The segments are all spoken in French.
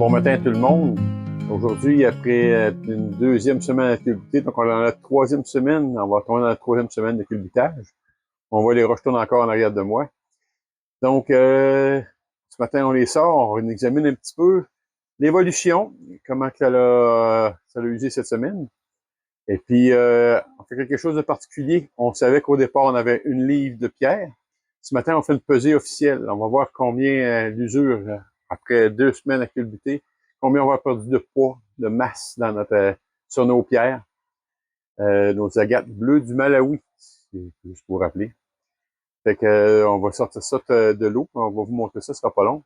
Bon matin tout le monde. Aujourd'hui, après une deuxième semaine à culbuter, donc on est dans la troisième semaine, on va tourner dans la troisième semaine de culbutage. On voit les roches tourner encore en arrière de moi. Donc, ce matin, on les sort, on examine un petit peu l'évolution, comment que ça a usé cette semaine. Et puis, on fait quelque chose de particulier. On savait qu'au départ, on avait une livre de pierre. Ce matin, on fait une pesée officielle. On va voir combien l'usure, après 2 semaines à culbuter, combien on va perdu de poids, de masse dans sur nos pierres. Nos agates bleues du Malawi, c'est juste pour vous rappeler. Fait que, on va sortir ça de l'eau. On va vous montrer ça, ce sera pas long.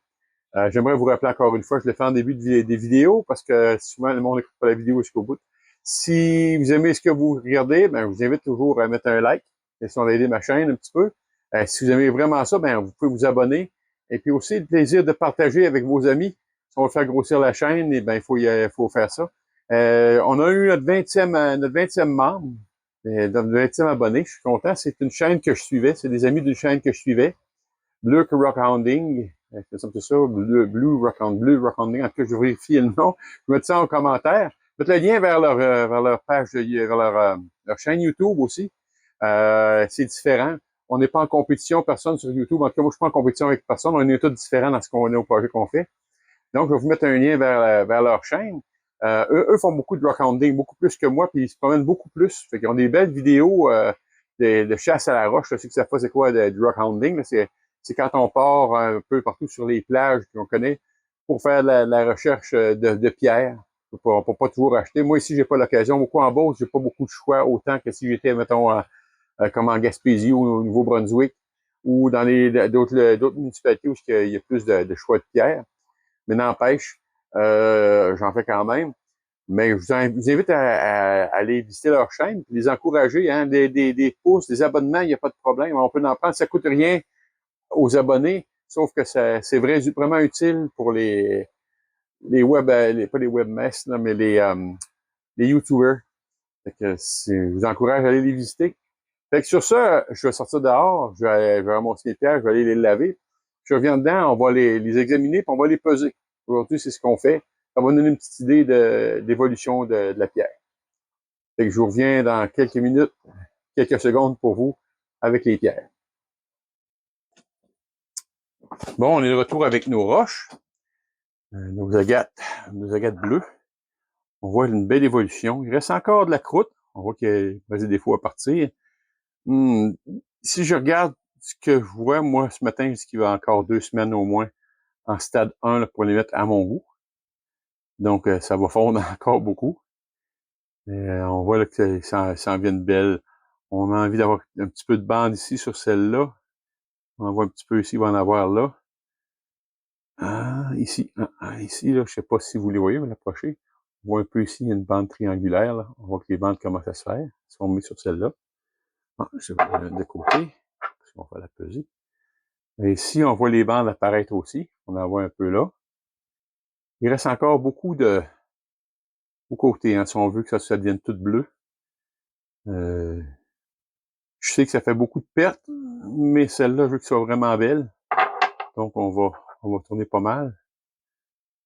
J'aimerais vous rappeler encore une fois, je le fais en début des vidéos parce que souvent le monde n'écoute pas la vidéo jusqu'au bout. Si vous aimez ce que vous regardez, ben, je vous invite toujours à mettre un like, question d'aider ma chaîne un petit peu. Si vous aimez vraiment ça, ben, vous pouvez vous abonner. Et puis aussi, le plaisir de partager avec vos amis. Si on veut faire grossir la chaîne, eh ben, il faut faire ça. On a eu notre 20e membre, notre 20e abonné. Je suis content. C'est une chaîne que je suivais. C'est des amis d'une chaîne que je suivais. Bleu Rock Hounding. C'est ça, Blue Rock Hounding. En tout cas, je vérifie le nom. Je mets ça en commentaire. Mettre le lien vers leur page, vers leur chaîne YouTube aussi. C'est différent. On n'est pas en compétition, personne sur YouTube. En tout cas, moi, je suis pas en compétition avec personne. On est tous différents dans ce qu'on est au projet qu'on fait. Donc, je vais vous mettre un lien vers leur chaîne. Eux font beaucoup de rock hounding, beaucoup plus que moi, puis ils se promènent beaucoup plus. Fait qu'ils ont des belles vidéos de chasse à la roche. Je sais que ça fait c'est quoi du rock hounding. C'est quand on part un peu partout sur les plages qu'on connaît pour faire la recherche de pierres, pour pas toujours acheter. Moi, ici, j'ai pas l'occasion. Beaucoup en Beauce, j'ai pas beaucoup de choix, autant que si j'étais, mettons, comme en Gaspésie ou au Nouveau-Brunswick ou dans d'autres municipalités où il y a plus de choix de pierres. Mais n'empêche, j'en fais quand même. Mais je vous invite à aller visiter leur chaîne, les encourager, hein, des pouces, des abonnements, il n'y a pas de problème. On peut en prendre, ça coûte rien aux abonnés, sauf que c'est vraiment utile pour les web, pas les webmasters, mais les YouTubers. Fait que je vous encourage à aller les visiter. Fait que sur ça, je vais sortir dehors, je vais ramasser les pierres, je vais aller les laver. Je reviens dedans, on va les examiner, puis on va les peser. Aujourd'hui, c'est ce qu'on fait. Ça va nous donner une petite idée d'évolution de la pierre. Fait que je vous reviens dans quelques minutes, quelques secondes pour vous avec les pierres. Bon, on est de retour avec nos roches, nos agates bleues. On voit une belle évolution. Il reste encore de la croûte. On voit qu'il y a des défauts à partir. Si je regarde ce que je vois, moi, ce matin, c'est qu'il va encore 2 semaines au moins en stade 1 là, pour les mettre à mon goût. Donc, ça va fondre encore beaucoup. On voit là, que ça en vient de belle. On a envie d'avoir un petit peu de bande ici sur celle-là. On en voit un petit peu ici, il va en avoir là. Ici, ici, là, je sais pas si vous les voyez, mais l'approcher. On voit un peu ici, il y a une bande triangulaire. Là. On voit que les bandes commencent à se faire. Si on met sur celle-là. Je vais de côté. On va la peser. Et ici, on voit les bandes apparaître aussi. On en voit un peu là. Il reste encore beaucoup au côté, hein, si on veut que ça devienne tout bleu. Je sais que ça fait beaucoup de pertes, mais celle-là, je veux que ça soit vraiment belle. Donc, on va tourner pas mal.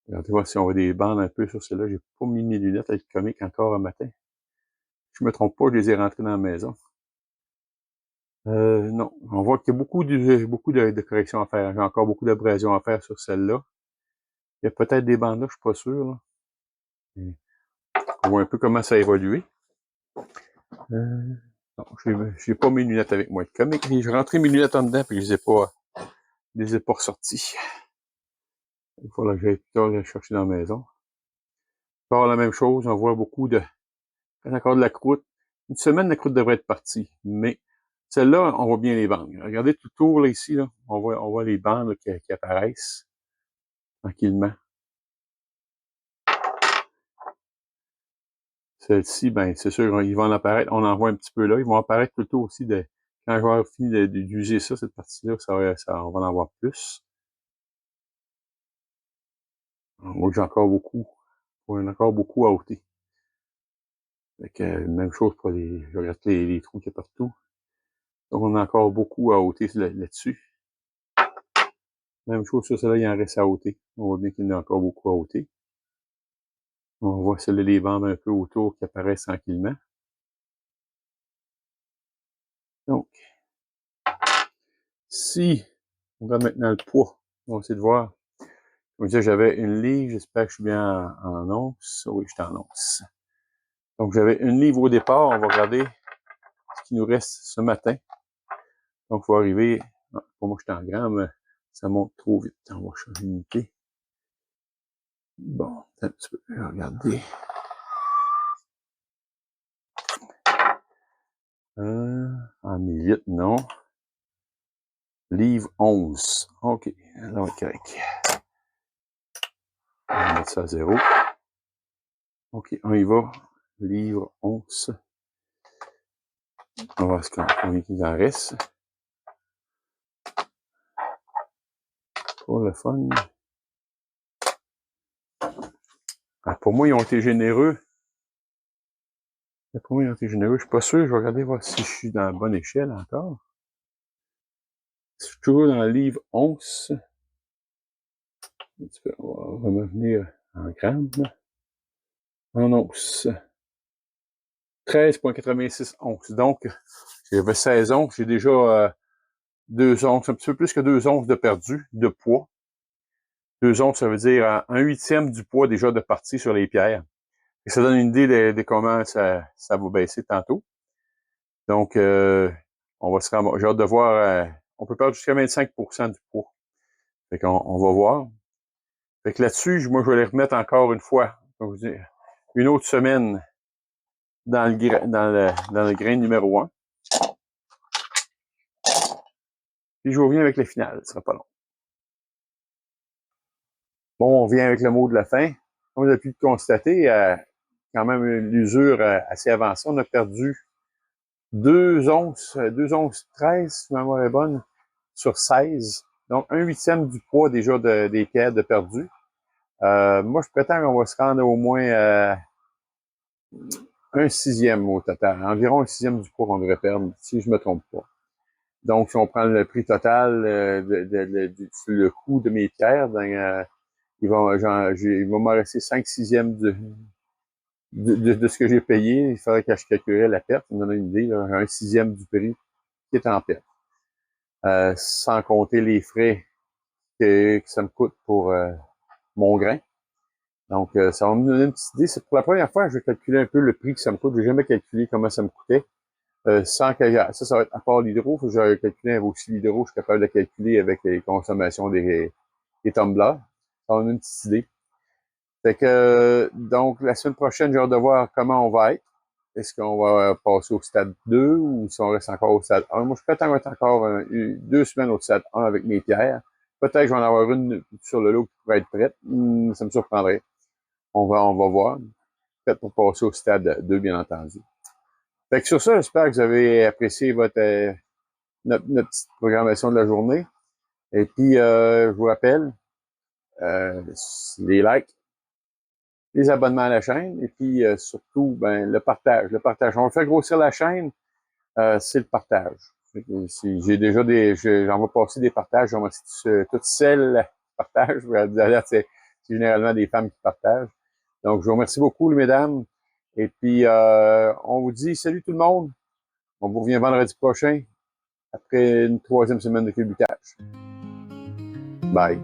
Regardez voir si on voit des bandes un peu sur celle-là. J'ai pas mis mes lunettes avec le comique encore un matin. Je me trompe pas, je les ai rentrées dans la maison. Non. On voit qu'il y a beaucoup de corrections à faire. J'ai encore beaucoup d'abrasions à faire sur celle-là. Il y a peut-être des bandes là, je suis pas sûr, là. On voit un peu comment ça a évolué. Non, j'ai pas mes lunettes avec moi. Comme j'ai rentré mes lunettes en dedans, puis je les ai pas ressorties. Il faut que j'aille les chercher dans la maison. Encore la même chose, on voit encore de la croûte. Une semaine, la croûte devrait être partie, mais celle-là, on voit bien les bandes. Regardez tout autour, là, ici, là, on voit les bandes là, qui apparaissent tranquillement. Celle-ci, ben, c'est sûr, ils vont en apparaître. On en voit un petit peu là. Ils vont apparaître tout autour aussi quand je vais avoir fini d'user ça, cette partie-là, on va en avoir plus. On voit que j'ai encore beaucoup. On a encore beaucoup à ôter. Fait que, même chose pour je regarde les trous qu'il y a partout. Donc, on a encore beaucoup à ôter là-dessus. Même chose sur celle-là, il en reste à ôter. On voit bien qu'il y en a encore beaucoup à ôter. On voit celles les bandes un peu autour qui apparaissent tranquillement. Donc, si on regarde maintenant le poids, on va essayer de voir. Comme je disais, j'avais une livre, j'espère que je suis bien en once. Oui, je suis en once. Donc, j'avais une livre au départ. On va regarder ce qui nous reste ce matin. Donc, il faut arriver. Pour moi, je suis en gramme. Ça monte trop vite. On va changer d'unité. Bon, un petit peu. Regardez. En millilitres, non. Livre 11. OK. Alors, correct. On va mettre ça à 0. OK, on y va. Livre 11. On va voir combien il en reste. Pour le fun. Ah, pour moi, ils ont été généreux. Pour moi, ils ont été généreux. Je suis pas sûr. Je vais regarder voir si je suis dans la bonne échelle encore. Je suis toujours dans le livre 11. Un petit peu. On va revenir en grammes. En once. 13,86 onces. Donc, j'avais 16 onces. J'ai déjà 2 onces, un petit peu plus que 2 onces de perdu de poids. 2 onces, ça veut dire un huitième du poids déjà de partie sur les pierres. Et ça donne une idée de comment ça va baisser tantôt. Donc, on va se rendre. J'ai hâte de voir. On peut perdre jusqu'à 25% du poids. Fait qu'on va voir. Fait que là-dessus, moi, je vais les remettre encore une fois. Donc, une autre semaine dans le grain numéro 1. Puis je reviens avec les finales. Ce sera pas long. Bon, on vient avec le mot de la fin. Comme vous avez pu le constater, quand même l'usure assez avancée. On a perdu 2 onces 13, si ma mémoire est bonne, sur 16. Donc, un huitième du poids déjà des pierres de perdu. Moi, je prétends qu'on va se rendre au moins un sixième au total. Environ un sixième du poids qu'on devrait perdre, si je me trompe pas. Donc, si on prend le prix total, le coût de mes pierres, il va m'en rester 5 sixièmes de ce que j'ai payé. Il faudrait que je calculerais la perte. On en a une idée, là, un sixième du prix qui est en perte. Sans compter les frais que ça me coûte pour mon grain. Donc, ça va me donner une petite idée. C'est pour la première fois que je vais calculer un peu le prix que ça me coûte. Je n'ai jamais calculé comment ça me coûtait. Sans que ça va être à part l'hydro. Faut que je calcule aussi l'hydro. Je suis capable de calculer avec les consommations des tumblers. Ça va me donner une petite idée. Fait que, donc, la semaine prochaine, j'ai hâte de voir comment on va être. Est-ce qu'on va passer au stade 2 ou si on reste encore au stade 1? Moi, je prétends être encore 2 semaines au stade 1 avec mes pierres. Peut-être que je vais en avoir une sur le lot qui pourrait être prête. Ça me surprendrait. On va voir. Peut-être pour passer au stade 2, bien entendu. Fait que sur ça, j'espère que vous avez apprécié notre petite programmation de la journée. Et puis, je vous rappelle, les likes, les abonnements à la chaîne et puis surtout ben, le partage. Le partage. On va faire grossir la chaîne, c'est le partage. J'ai déjà j'en vais passer des partages, j'en vais toutes celles qui partagent. C'est généralement des femmes qui partagent. Donc, je vous remercie beaucoup, les mesdames. Et puis, on vous dit salut tout le monde. On vous revient vendredi prochain après une 3e semaine de culbutage. Bye.